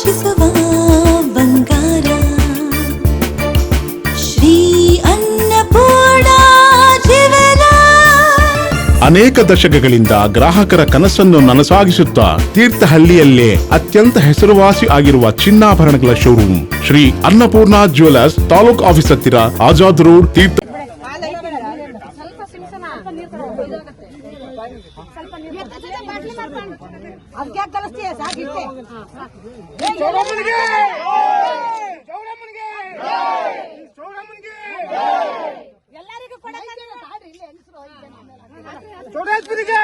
ಹೆಚ್ಚಿಸುವ ಬಂಗಾರ ಶ್ರೀ ಅನ್ನಪೂರ್ಣ ಅನೇಕ ದಶಕಗಳಿಂದ ಗ್ರಾಹಕರ ಕನಸನ್ನು ನನಸಾಗಿಸುತ್ತಾ ತೀರ್ಥಹಳ್ಳಿಯಲ್ಲೇ ಅತ್ಯಂತ ಹೆಸರುವಾಸಿ ಆಗಿರುವ ಚಿನ್ನಾಭರಣಗಳ showroom Shri Annapurna jewellers taluk office ಹತ್ತಿರ ಆಜಾದ್ ರೋಡ್ ತೀರ್ಥ. ಚೌಡೇಶ್ವರಿಗೆ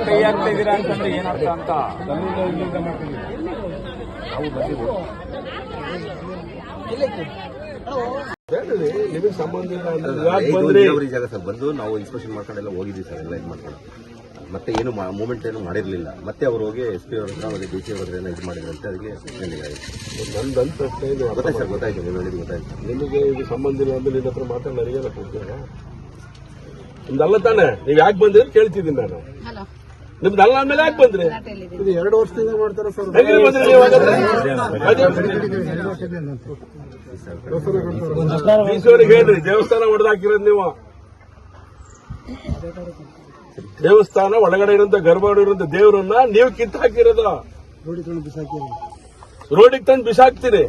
ಕೈ ಆಗ್ತಾ ಇದೀರಾ ಅಂತಂದ್ರೆ ಏನರ್ಥ ಅಂತ ನಿಮಗೆ ಸಂಬಂಧ ಜಾಗ ಸರ್ ಬಂದು ನಾವು ಇನ್ಸ್ಪೆಕ್ಷನ್ ಮಾಡ್ಕೊಂಡೆಲ್ಲ ಹೋಗಿದ್ದೀವಿ ಸರ್ ಎಲ್ಲ ಇದು ಮಾಡ್ಕೊಂಡು ಮತ್ತೆ ಏನು ಮೂವ್ಮೆಂಟ್ ಏನು ಮಾಡಿರಲಿಲ್ಲ ಮತ್ತೆ ಅವ್ರು ಹೋಗಿ ಎಸ್ ಪಿ ಅವ್ರ ಹತ್ರ ಮತ್ತೆ ಡಿ ಸಿ ಅವ್ರ ಹತ್ರ ಇದು ಮಾಡಿದ್ರು ಅಂತ ಅದಕ್ಕೆ ನನ್ನ ಪ್ರಶ್ನೆ ಗೊತ್ತಾಯ್ತು ಸರ್ ಗೊತ್ತಾಯ್ತು ನೀವು ಹೇಳಿದ್ದು ಗೊತ್ತಾಯ್ತು ನಿಮಗೆ ಇದು ಸಂಬಂಧ ಇಲ್ಲ ಅಂದ್ರೆ ನಿನ್ನ ಹತ್ರ ಮಾತಾಡಿ ನನಗೇನ ಕೊಡ್ತೀರಾ ನಿಮ್ದಲ್ಲ ತಾನೆ ನೀವು ಯಾಕೆ ಬಂದ್ರಿ ಅಂತ ಕೇಳ್ತಿದ್ದೀನಿ ನಾನು ನಿಮ್ದು ಅಲ್ಲ ಆದ್ಮೇಲೆ ಯಾಕೆ ಬಂದ್ರಿ ಇದು 2 ವರ್ಷದಿಂದ ಮಾಡ್ತಾರ ಸರ್ ಹೇಗೆ ಬಂದ್ರಿ ನೀವು ಈಶ್ವರಿಗೆ ಹೇಳ್ರಿ ದೇವಸ್ಥಾನ ಹೊಡೆದಾಕಿರೋದು ನೀವು ದೇವಸ್ಥಾನ ಒಳಗಡೆ ಇರುವಂತ ಗರ್ಭಗಡೆ ಇರುವಂತ ದೇವರನ್ನ ನೀವು ಕಿತ್ತು ಹಾಕಿರೋದು ರೋಡಿಗೆ ತಂದು ಬಿಸಾಕ್ತೀರಿ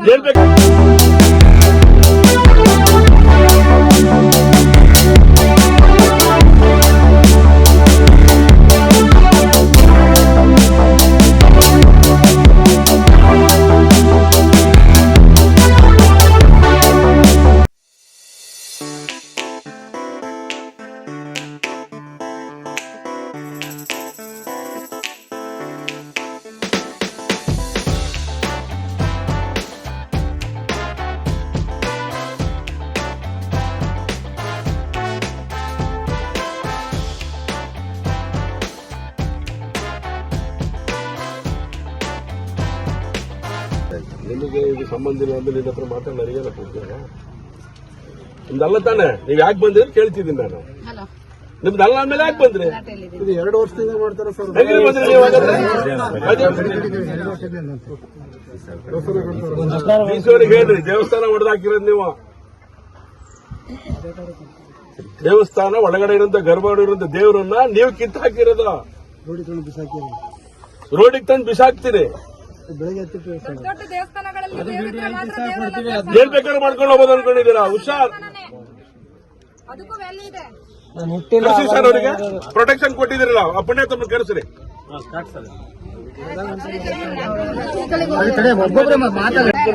ಹೇಳ್ಬೇಕು ನಿಮಗೆ ಇದು ಸಂಬಂಧ ಇಲ್ಲ ಅಂದ್ರೆ ನಿನ್ನ ಹತ್ರ ಮಾತಾಡಿ ನನಗೇನ ಕೊಡ್ತೀರಾ ನಿಮ್ದಲ್ಲ ತಾನೆ ನೀವು ಯಾಕೆ ಬಂದ್ರಿ ಅಂತ ಕೇಳ್ತಿದ್ದೀನಿ ನಾನು ನಿಮ್ದು ಅಲ್ಲ ಆದ್ಮೇಲೆ ಯಾಕೆ ಬಂದ್ರಿ ಇದು 2 ವರ್ಷದಿಂದ ಮಾಡ್ತಾರ ಸರ್ ಹೇಗೆ ಬಂದ್ರಿ ನೀವು ಈಶ್ವರಿಗೆ ಹೇಳ್ರಿ ದೇವಸ್ಥಾನ ಹೊಡೆದಾಕಿರೋದು ನೀವು ದೇವಸ್ಥಾನ ಒಳಗಡೆ ಇರುವಂತ ಗರ್ಭಗಡೆ ಇರುವಂತ ದೇವರನ್ನ ನೀವು ಕಿತ್ತು ಹಾಕಿರೋದು ರೋಡಿಗೆ ತಂದು ಬಿಸಾಕ್ತೀರಿ ಏನ್ ಬೇಕಾದ್ರೂ ಮಾಡ್ಕೊಂಡು ಹೋಗೋದು ಅನ್ಕೊಂಡಿದ್ದೀರಾ ಹುಷಾರ್ ಕರ್ಸಿ ಸರ್ ಅವರಿಗೆ ಪ್ರೊಟೆಕ್ಷನ್ ಕೊಟ್ಟಿದ್ದೀರಲ್ಲ ಆ ಪುಣ್ಯ ತಮ್ಮ ಕರೆಸ್ರಿ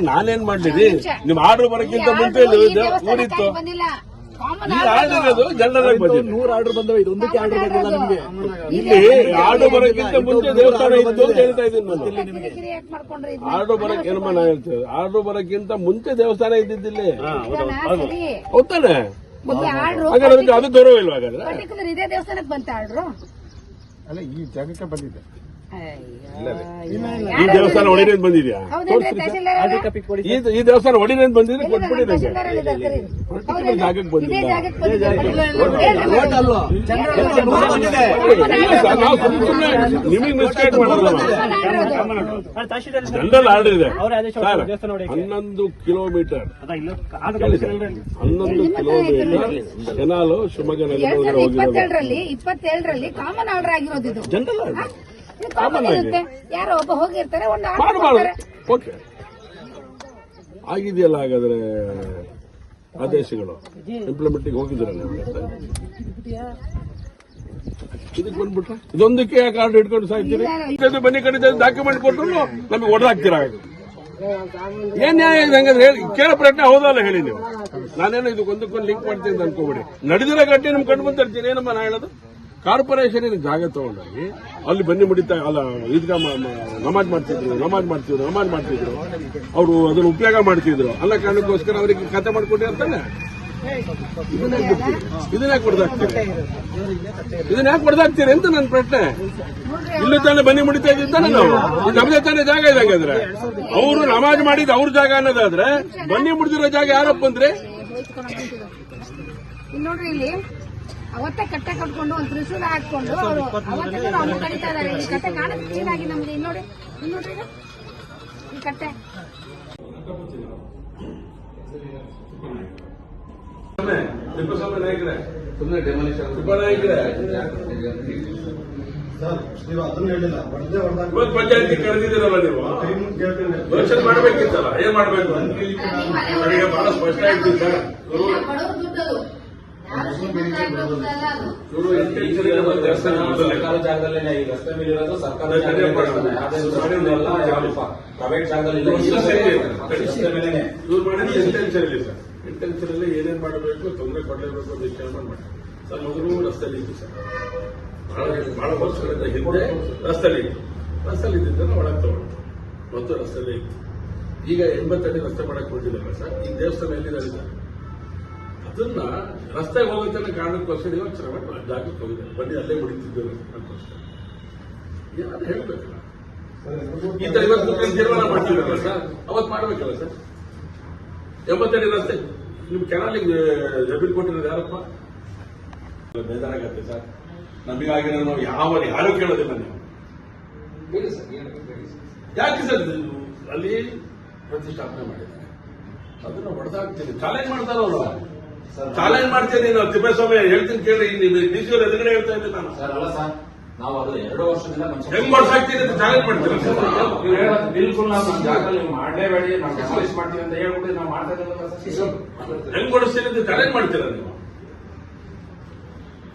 ನಾನೇನ್ ಮಾಡ್ಲಿರಿ ನಿಮ್ ಆರ್ಡರ್ ಬರೋಕ್ಕಿಂತ ಮುಂಚೆ ಊರಿತ್ತು ಜನರಲ್ ಆಗಿ ಬಂದಿದೆ 100 ಆರ್ಡರ್ ಬಂದವ ಇದೊಂದಕ್ಕೆ ಆರ್ಡರ್ ಬಂದಿಲ್ಲ ನಿಮ್ಗೆ ಇಲ್ಲಿ ಆರ್ಡರ್ ಬರೋಕ್ಕಿಂತ ಮುಂಚೆ ದೇವಸ್ಥಾನ ಇತ್ತು ಅಂತ ಹೇಳ್ತಾ ಇದ್ದೀನಿ ನಾನು ಆರ್ಡರ್ ಬರಕ್ ಏನಮ್ಮ ನಾ ಹೇಳ್ತೇವೆ ಆರ್ಡರ್ ಬರೋಕ್ಕಿಂತ ಮುಂಚೆ ದೇವಸ್ಥಾನ ಇದ್ದಿದ್ದಿಲ್ಲ ಹೌದಾನೆ ಹಾಗಾದ್ರೆ ಅದು ಗೌರವ ಇಲ್ವಾ ಹಾಗಾದ್ರೆ ಇದೇ ದೇವಸ್ಥಾನಕ್ಕೆ ಬಂತ ಆರ್ಡರ್ ಅಲ್ಲ ಈ ಜಾಗಕ್ಕೆ ಬಂದಿದೆ ಈ ದೇವಸ್ಥಾನ ಹೊಡಿನೇನ್ ಬಂದಿದ್ಯಾ ಈ ದೇವಸ್ಥಾನ ಹೊಡಿನೇನ್ ಬಂದಿದ್ರೆ ಕೊಟ್ಬಿಟ್ಟಿದೆ ಜಾಗಕ್ಕೆ ಬಂದಿಲ್ಲ ನಿಮಗೆ ಮಿಸ್ಗೈಡ್ ಮಾಡೋದು ಜನರಲ್ ಆರ್ಡರ್ ಇದೆ 11 ಕಿಲೋಮೀಟರ್ 11 ಕಿಲೋಮೀಟರ್ ಕೆನಾಲು ಶಿವಮೊಗ್ಗ ನಗರ 27ರಲ್ಲಿ ಕಾಮನ್ ಆರ್ಡರ್ ಆಗಿರೋದು ಜನರಲ್ ಆರ್ಡರ್ ಕಾಮನ್ ಆಗಿ ಯಾರೋ ಒಬ್ಬ ಹೋಗಿರ್ತಾರೆ ಒಂದು ಮಾಡಬಾರ್ದು. ಓಕೆ, ಆಗಿದೆಯಲ್ಲ ಹಾಗಾದ್ರೆ ಆದೇಶಗಳು ಇಂಪ್ಲಿಮೆಂಟಿಂಗ್ ಹೋಗಿದ್ದೀರಲ್ಲ ಇದಕ್ಕೆ ಬಂದ್ಬಿಟ್ರೆ ಇದೊಂದಕ್ಕೆ ಕಾರ್ಡ್ ಇಟ್ಕೊಂಡು ಸಾಯ್ತೀರಿ. ಬನ್ನಿ ಕಡಿತ ಡಾಕ್ಯುಮೆಂಟ್ ಕೊಟ್ಟರು ನಮಗೆ ಹೊಡೆದಾಕ್ತೀರಾ? ಏನ್ ನ್ಯಾಯ ಇದೆ ಹಂಗಂದ್ರೆ ಹೇಳಿ, ಕೇಳೋ ಪ್ರಶ್ನೆ ಹೌದಲ್ಲ ಹೇಳಿ ನೀವು. ನಾನೇನೋ ಇದಕ್ಕೊಂದಕ್ಕೊಂದು ಲಿಂಕ್ ಮಾಡ್ತೀನಿ ಅಂತ ಅನ್ಕೋಬೇಡಿ. ನಡೆದಿರೋ ಗಟ್ಟಿ ನಿಮ್ ಕಂಡು ಬಂದಿರ್ತೀನಿ. ಏನಮ್ಮ ನಾ ಹೇಳೋದು, ಕಾರ್ಪೊರೇಷನ್ ಜಾಗ ತಗೊಂಡಾಗಿ ಅಲ್ಲಿ ಬನ್ನಿ ಮುಡಿತಾ ಅಲ್ಲ ಈದ್ಗಾ ನಮಾಜ್ ಮಾಡ್ತಿದ್ರು ಅವರು ಅದನ್ನು ಉಪಯೋಗ ಮಾಡ್ತಿದ್ರು. ಅಲ್ಲ ಕಾರಣಕ್ಕೋಸ್ಕರ ಅವರಿಗೆ ಖಾತೆ ಮಾಡಿಕೊಟ್ಟಿರ್ತಾನೆ. ಇದನ್ನ ಯಾಕೆ ಹೊಡೆದಾಕ್ತೀರಿ ಅಂತ ನನ್ನ ಪ್ರಶ್ನೆ. ಇಲ್ಲಿ ತಾನೇ ಬನ್ನಿ ಮುಡಿತಾ ಇದ್ದಾನೆ ನಾವು, ನಮ್ದೇ ತಾನೇ ಜಾಗ ಇದೆ. ಹಂಗಾದ್ರೆ ಅವರು ನಮಾಜ್ ಮಾಡಿದ ಅವ್ರ ಜಾಗ ಅನ್ನೋದಾದ್ರೆ ಬನ್ನಿ ಮುಡಿದಿರೋ ಜಾಗ ಯಾರಪ್ಪ ಅಂದ್ರೆ ನೋಡ್ರಿ ಇಲ್ಲಿ ಅವತ್ತೇ ಕಟ್ಟೆ ಕಟ್ಕೊಂಡು ಒಂದು ತ್ರಿಶೂಲ ಹಾಕೊಂಡು ಅವರು ಅವತ್ತೇ ಅವ್ರು ಕಡಿತಾ ಇದಾರೆ. ಈ ಕಟ್ಟೆ ಕಾಣುತ್ತೆ ಕ್ಲೀನ್ ಆಗಿ ನಮ್ಗೆ. ಇಲ್ಲಿ ನೋಡ್ರಿ ಈ ಕಟ್ಟೆ ಸುಮ್ಮನೆ ಡೆಮಾಲಿಷನ್ ನಾಯಕರೇ ಪಂಚಾಯತಿ ಕರೆದಿದ್ದೀರಲ್ಲ ನೀವು, ಯೋಚನೆ ಮಾಡಬೇಕಿತ್ತಲ್ಲ ಏನ್ ಮಾಡ್ಬೇಕು ನನಗೆ ಬಹಳ ಸ್ಪಷ್ಟ ಆಯ್ತು ಸರ್. ಇವರು ಸರ್ಕಾರಿ ಜಾಗದಲ್ಲೇ ಈ ರಸ್ತೆ ಮೇಲೆ ಇರೋದು ಸರ್ಕಾರಿ ಪ್ರೈವೇಟ್ ಜಾಗದಲ್ಲಿ ಇವ್ರು ಮಾಡಿದ್ರೆ ಇಂಟೆನ್ಷನ್ ಇಲ್ಲ ಸರ್. ಇಂಟೆನ್ಷನ್ ಅಲ್ಲಿ ಏನೇನ್ ಮಾಡಬೇಕು, ತೊಂದರೆ ಕೊಡಲೇಬೇಕು ಅಂತ ವಿಚಾರ ಮಾಡಿ ಸರ್. ಮೊದಲು ರಸ್ತೆಯಲ್ಲಿ ಇತ್ತು ಸರ್, ಬಹಳ ವರ್ಷಗಳಿಂದ ಹಿಂದೆ ರಸ್ತೆಯಲ್ಲಿ ಇದ್ದಿದ್ದನ್ನು ಒಳಗೆ ತಗೊಂಡು ಮತ್ತು ರಸ್ತೆಯಲ್ಲೇ ಇತ್ತು. ಈಗ 80 ಅಡಿ ರಸ್ತೆ ಮಾಡಕ್ ಕೊಟ್ಟಿದ್ದಾರೆ ಸರ್. ಈ ದೇವಸ್ಥಾನ ಎಲ್ಲಿದ್ದಾರೆ ಸರ್, ಅದನ್ನ ರಸ್ತೆಗೆ ಹೋಗುತ್ತೆ ಕಾರಣಕ್ಕೋಸ್ಕರ ಯೋಚನೆ ಮಾಡಿ ಜಾಗಕ್ಕೆ ಹೋಗಿದ್ದಾರೆ. ಬನ್ನಿ ಅಲ್ಲೇ ಮುಡಿತಿದ್ದೇವೆ ಅದಕ್ಕೋಸ್ಕರ ಯಾರು ಹೇಳ್ಬೇಕಲ್ಲ. ಈ ತರ ಇವತ್ತು ತೀರ್ಮಾನ ಮಾಡ್ತಿದ್ರಲ್ಲ ಸರ್, ಅವತ್ತು ಮಾಡ್ಬೇಕಲ್ಲ ಸರ್. 80 ಅಡಿ ರಸ್ತೆ ನಿಮ್ ಕೆನಾಲಿಗೆ ಜಮೀನು ಕೊಟ್ಟಿರೋದು ಯಾರಪ್ಪ? ಬೇಜಾರಾಗತ್ತೆ ಸರ್ ನಮಗಾಗಿರೋ. ನಾವು ಯಾರು ಕೇಳೋದಿಲ್ಲ ನೀವು. ಯಾಕೆ ಸರ್ ಅಲ್ಲಿ ಪ್ರತಿಷ್ಠಾಪನೆ ಮಾಡಿದ್ದಾರೆ, ಅದನ್ನ ಹೊಡೆದಾಗ್ತೀನಿ. ಚಾಲೆಂಜ್ ಮಾಡ್ತಾರ ಅವರು, ಚಾಲೆಂಜ್ ಮಾಡ್ತೀನಿ. ನಾವು ತಿಪ್ಪೇಸ್ವಾಮಿ ಹೇಳ್ತೀನಿ ಕೇಳಿ, ಡಿಸಿ ಅವ್ರ ಎದುರುಗಡೆ ಹೇಳ್ತಾ ಇದ್ದೀನಿ ನಾನು. ಸರ್ ಅಲ್ಲ ಸರ್, ನಾವು ಅದು 2 ವರ್ಷದಿಂದ ಹೆಂಗ್ ಹೊಡೆದಾಗ್ತೀನಿ ಅಂತ ಚಾಲೆಂಜ್ ಮಾಡ್ತೀರಾ ಸರ್? ನೀವು ಹೇಳೋದು ಬಿಲ್ಕುಲ್ ನಾವು ನಮ್ಮ ಜಾಗದಲ್ಲಿ ನೀವು ಮಾಡಲೇಬೇಡಿ, ನಾವು ಡೆಮಾಲಿಷ್ ಮಾಡ್ತೀವಿ ಅಂತ ಹೇಳ್ಬಿಟ್ಟು ನಾವು ಮಾಡ್ತಾ ಇದ್ದೀವಿ. ಹೆಂಗ್ ಹೊಡಿಸ್ತೀನಿ ಅಂತ ಚಾಲೆಂಜ್ ಮಾಡ್ತೀರಾ ನೀವು?